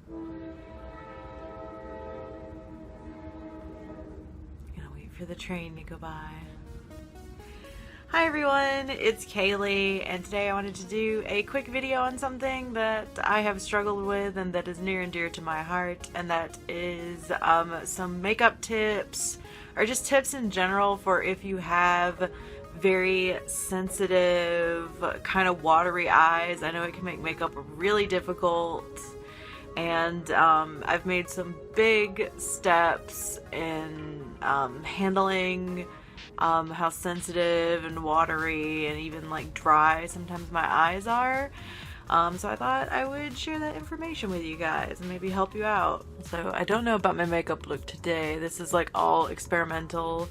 Gonna wait for the train to go by. Hi everyone, it's Kaylee, and today I wanted to do a quick video on something that I have struggled with and that is near and dear to my heart, and that is some makeup tips, or just tips in general for if you have very sensitive, kind of watery eyes. I know it can make makeup really difficult, and I've made some big steps in handling how sensitive and watery and even like dry sometimes my eyes are. So I thought I would share that information with you guys and maybe help you out. So I don't know about my makeup look today. This is like all experimental.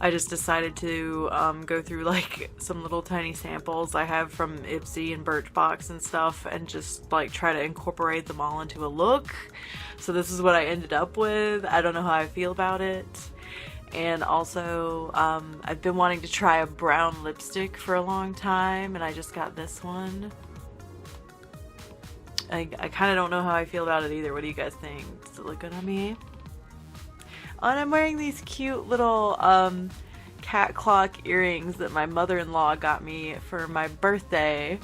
I just decided to go through like some little tiny samples I have from Ipsy and Birchbox and stuff, and just like try to incorporate them all into a look. So this is what I ended up with. I don't know how I feel about it. And also, I've been wanting to try a brown lipstick for a long time, and I just got this one. I kind of don't know how I feel about it either. What do you guys think? Does it look good on me? Oh, and I'm wearing these cute little cat clock earrings that my mother-in-law got me for my birthday.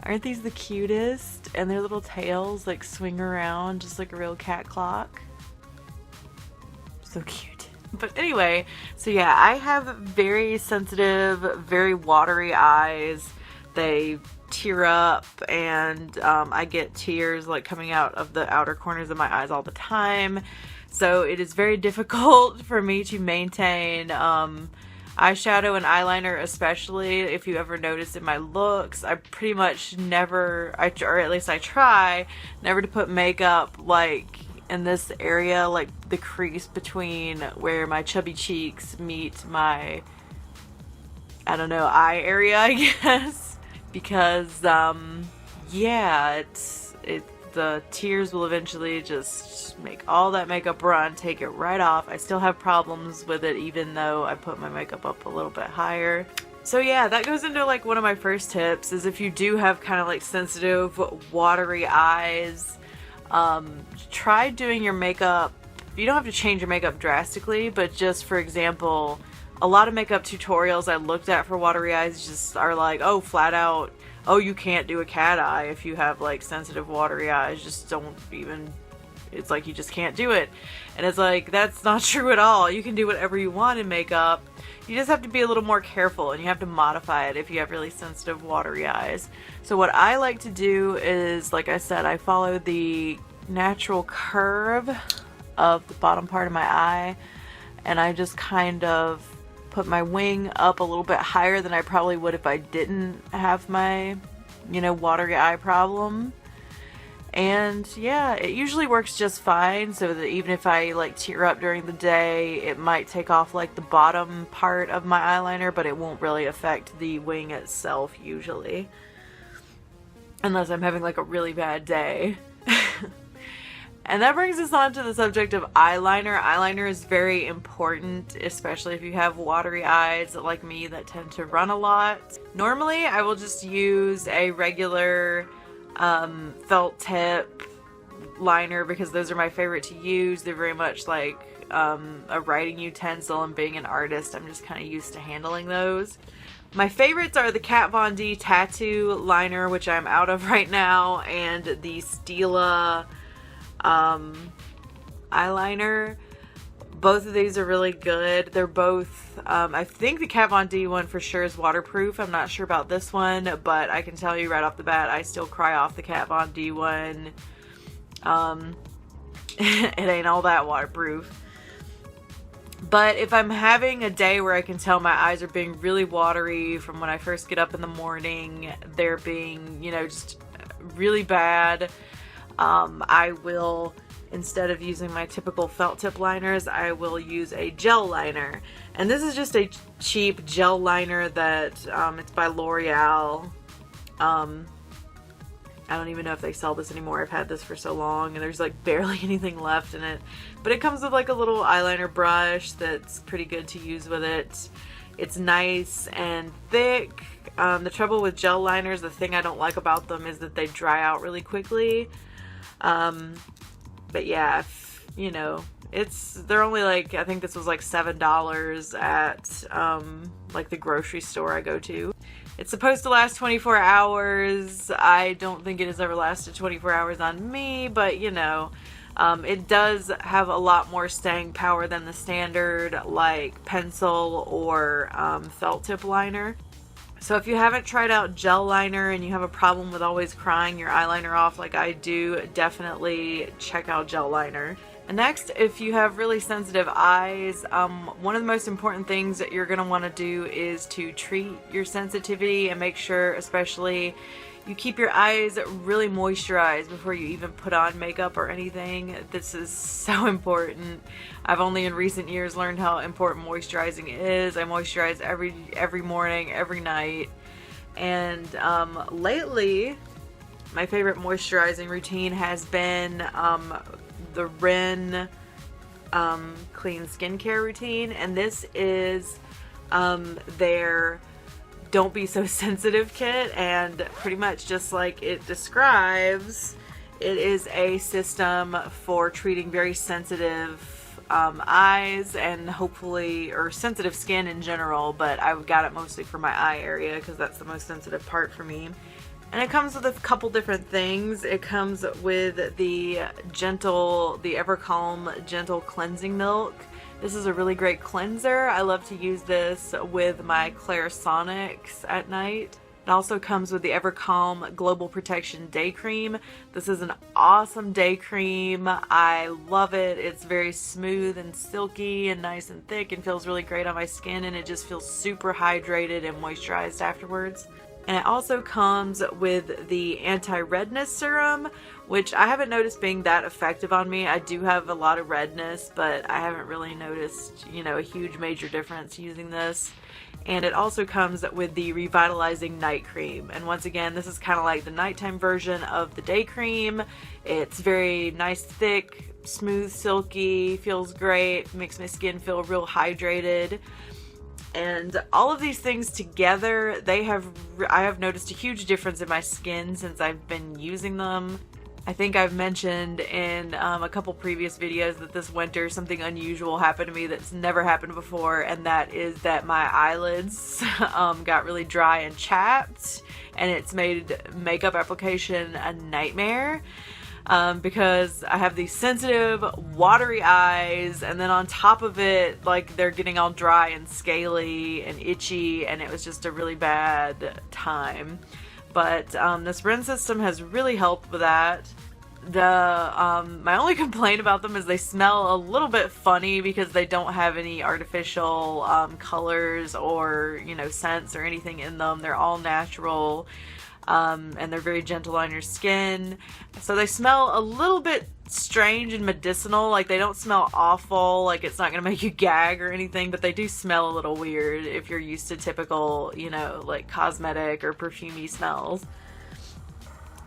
Aren't these the cutest? And their little tails like swing around just like a real cat clock. So cute. But anyway, so yeah, I have very sensitive, very watery eyes. They tear up, and I get tears like coming out of the outer corners of my eyes all the time. So it is very difficult for me to maintain eyeshadow and eyeliner, especially. If you ever notice in my looks, I pretty much never, or at least I try never to put makeup like in this area, like the crease between where my chubby cheeks meet my, I don't know, eye area, I guess. Because yeah, the tears will eventually just make all that makeup run, take it right off. I still have problems with it even though I put my makeup up a little bit higher. So yeah, that goes into like one of my first tips, is if you do have kind of like sensitive, watery eyes, try doing your makeup. You don't have to change your makeup drastically, but just for example, a lot of makeup tutorials I looked at for watery eyes just are like, oh, flat out, oh, you can't do a cat eye if you have like sensitive watery eyes. Just don't even, it's like you just can't do it. And it's like, that's not true at all. You can do whatever you want in makeup. You just have to be a little more careful, and you have to modify it if you have really sensitive watery eyes. So what I like to do is, like I said, I follow the natural curve of the bottom part of my eye, and I just kind of put my wing up a little bit higher than I probably would if I didn't have my, you know, watery eye problem. And yeah, it usually works just fine, so that even if I like tear up during the day, it might take off like the bottom part of my eyeliner, but it won't really affect the wing itself usually. Unless I'm having like a really bad day. And that brings us on to the subject of eyeliner. Eyeliner is very important, especially if you have watery eyes like me that tend to run a lot. Normally, I will just use a regular felt tip liner because those are my favorite to use. They're very much like a writing utensil, and being an artist, I'm just kind of used to handling those. My favorites are the Kat Von D tattoo liner, which I'm out of right now, and the Stila eyeliner. Both of these are really good. They're both, I think the Kat Von D one for sure is waterproof. I'm not sure about this one, but I can tell you right off the bat, I still cry off the Kat Von D one. It ain't all that waterproof. But if I'm having a day where I can tell my eyes are being really watery from when I first get up in the morning, they're being, you know, just really bad, I will, instead of using my typical felt tip liners, I will use a gel liner. And this is just a cheap gel liner that, it's by L'Oreal. I don't even know if they sell this anymore. I've had this for so long and there's like barely anything left in it. But it comes with like a little eyeliner brush that's pretty good to use with it. It's nice and thick. The trouble with gel liners, the thing I don't like about them is that they dry out really quickly. But yeah, you know, they're only like, I think this was like $7 at like the grocery store I go to. It's supposed to last 24 hours. I don't think it has ever lasted 24 hours on me, but you know, it does have a lot more staying power than the standard like pencil or felt tip liner. So if you haven't tried out gel liner and you have a problem with always crying your eyeliner off like I do, definitely check out gel liner. And next, if you have really sensitive eyes, one of the most important things that you're going to want to do is to treat your sensitivity and make sure, especially, you keep your eyes really moisturized before you even put on makeup or anything. This is so important. I've only in recent years learned how important moisturizing is. I moisturize every morning, every night. And lately, my favorite moisturizing routine has been the Ren clean skincare routine, and this is their Don't Be So Sensitive kit, and pretty much just like it describes, it is a system for treating very sensitive eyes and hopefully, or sensitive skin in general, but I've got it mostly for my eye area because that's the most sensitive part for me. And it comes with a couple different things. It comes with the Evercalm Gentle Cleansing Milk. This is a really great cleanser. I love to use this with my Clarisonics at night. It also comes with the Evercalm Global Protection Day Cream. This is an awesome day cream. I love it. It's very smooth and silky and nice and thick and feels really great on my skin, and it just feels super hydrated and moisturized afterwards. And it also comes with the anti-redness serum, which I haven't noticed being that effective on me. I do have a lot of redness, but I haven't really noticed, you know, a huge major difference using this. And it also comes with the Revitalizing Night Cream. And once again, this is kind of like the nighttime version of the day cream. It's very nice, thick, smooth, silky, feels great, makes my skin feel real hydrated. And all of these things together, I have noticed a huge difference in my skin since I've been using them. I think I've mentioned in a couple previous videos that this winter something unusual happened to me that's never happened before, and that is that my eyelids got really dry and chapped, and it's made makeup application a nightmare. Because I have these sensitive, watery eyes, and then on top of it, like, they're getting all dry and scaly and itchy, and it was just a really bad time. But this Ren system has really helped with that. My only complaint about them is they smell a little bit funny because they don't have any artificial colors or, you know, scents or anything in them. They're all natural. And they're very gentle on your skin. So they smell a little bit strange and medicinal. Like, they don't smell awful, like it's not gonna make you gag or anything, but they do smell a little weird if you're used to typical, you know, like cosmetic or perfumey smells.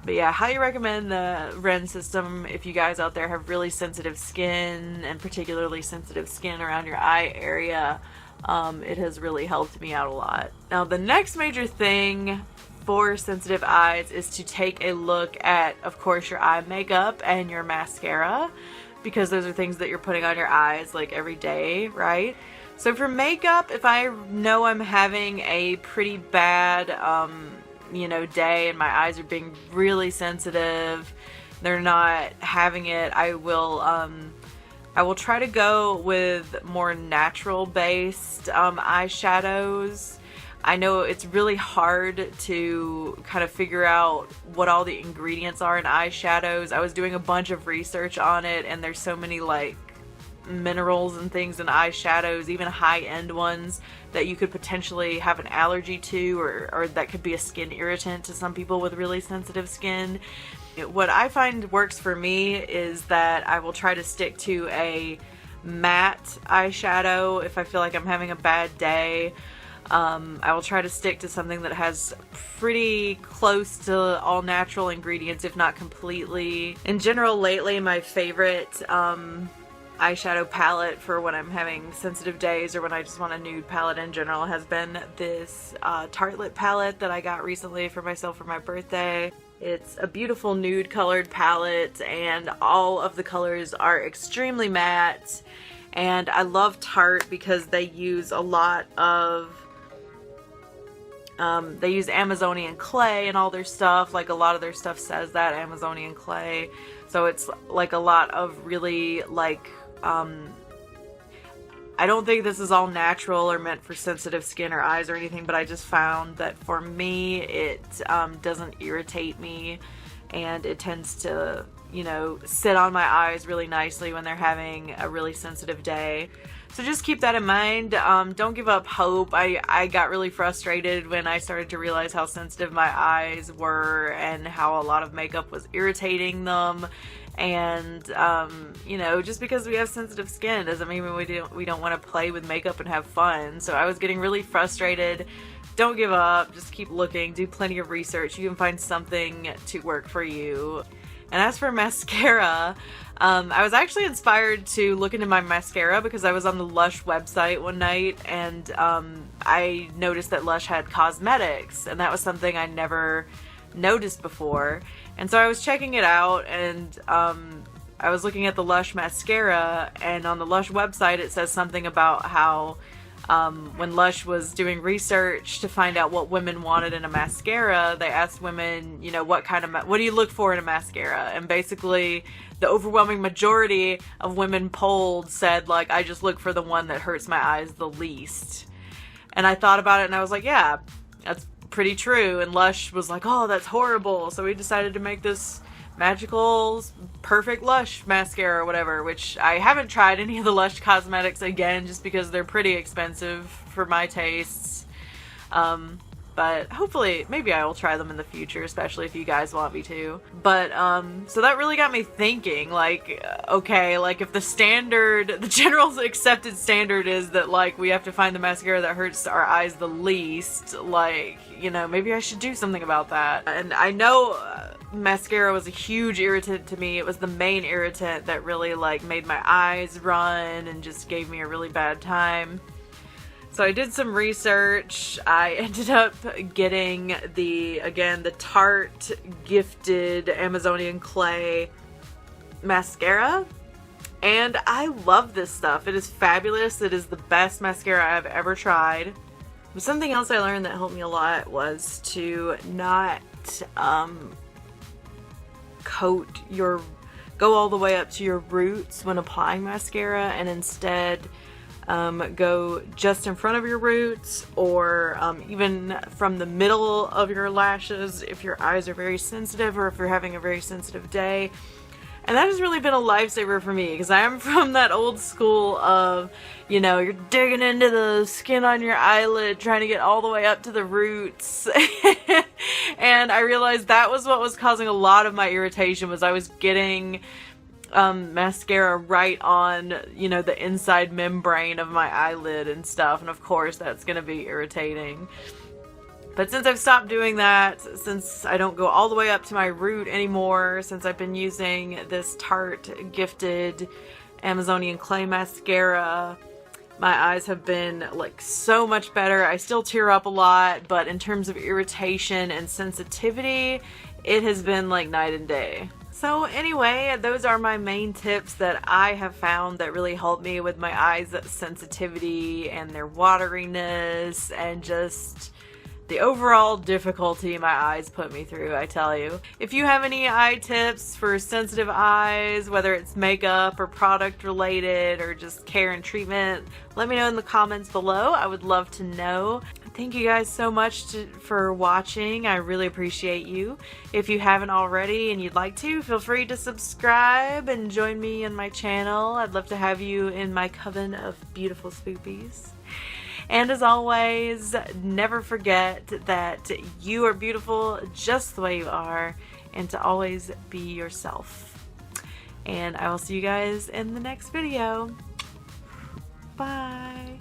But yeah, highly recommend the Ren system if you guys out there have really sensitive skin, and particularly sensitive skin around your eye area. It has really helped me out a lot. Now, the next major thing for sensitive eyes is to take a look at, of course, your eye makeup and your mascara, because those are things that you're putting on your eyes like every day, right? So for makeup, if I know I'm having a pretty bad you know, day and my eyes are being really sensitive, they're not having it, I will try to go with more natural based eyeshadows. I know it's really hard to kind of figure out what all the ingredients are in eyeshadows. I was doing a bunch of research on it, and there's so many like minerals and things in eyeshadows, even high-end ones, that you could potentially have an allergy to, or that could be a skin irritant to some people with really sensitive skin. What I find works for me is that I will try to stick to a matte eyeshadow if I feel like I'm having a bad day. I will try to stick to something that has pretty close to all natural ingredients, if not completely. In general, lately, my favorite eyeshadow palette for when I'm having sensitive days or when I just want a nude palette in general has been this Tartelette palette that I got recently for myself for my birthday. It's a beautiful nude colored palette, and all of the colors are extremely matte. And I love Tarte because they use a lot of, they use Amazonian clay in all their stuff. Like, a lot of their stuff says that, Amazonian clay. So it's like a lot of really, like, I don't think this is all natural or meant for sensitive skin or eyes or anything, but I just found that for me, it doesn't irritate me, and it tends to, you know, sit on my eyes really nicely when they're having a really sensitive day. So just keep that in mind. Don't give up hope. I got really frustrated when I started to realize how sensitive my eyes were and how a lot of makeup was irritating them. And, you know, just because we have sensitive skin doesn't mean we don't want to play with makeup and have fun. So I was getting really frustrated. Don't give up. Just keep looking. Do plenty of research. You can find something to work for you. And as for mascara, I was actually inspired to look into my mascara because I was on the Lush website one night, and I noticed that Lush had cosmetics, and that was something I never noticed before. And so I was checking it out, and I was looking at the Lush mascara, and on the Lush website it says something about how when Lush was doing research to find out what women wanted in a mascara, they asked women, you know, what do you look for in a mascara? And basically the overwhelming majority of women polled said, like, I just look for the one that hurts my eyes the least. And I thought about it, and I was like, yeah, that's pretty true. And Lush was like, oh, that's horrible. So we decided to make this magical perfect Lush mascara or whatever, which I haven't tried any of the Lush cosmetics again just because they're pretty expensive for my tastes. But hopefully, maybe I will try them in the future, especially if you guys want me to. But, so that really got me thinking, like, okay, like, if the general accepted standard is that, like, we have to find the mascara that hurts our eyes the least, like, you know, maybe I should do something about that. And I know mascara was a huge irritant to me. It was the main irritant that really, like, made my eyes run and just gave me a really bad time. So I did some research. I ended up getting the Tarte Gifted Amazonian Clay mascara. And I love this stuff. It is fabulous. It is the best mascara I've ever tried. But something else I learned that helped me a lot was to not go all the way up to your roots when applying mascara, and instead go just in front of your roots, or even from the middle of your lashes if your eyes are very sensitive or if you're having a very sensitive day. And that has really been a lifesaver for me, because I am from that old school of, you know, you're digging into the skin on your eyelid trying to get all the way up to the roots. And I realized that was what was causing a lot of my irritation, was I was getting mascara right on, you know, the inside membrane of my eyelid and stuff, and of course that's gonna be irritating. But since I've stopped doing that, since I don't go all the way up to my root anymore, since I've been using this Tarte Gifted Amazonian Clay mascara, my eyes have been, like, so much better. I still tear up a lot, but in terms of irritation and sensitivity, it has been like night and day. So anyway, those are my main tips that I have found that really help me with my eyes' sensitivity and their wateriness and just the overall difficulty my eyes put me through, I tell you. If you have any eye tips for sensitive eyes, whether it's makeup or product related or just care and treatment, let me know in the comments below. I would love to know. Thank you guys so much for watching. I really appreciate you. If you haven't already and you'd like to, feel free to subscribe and join me in my channel. I'd love to have you in my coven of beautiful spoopies. And as always, never forget that you are beautiful just the way you are, and to always be yourself. And I will see you guys in the next video. Bye.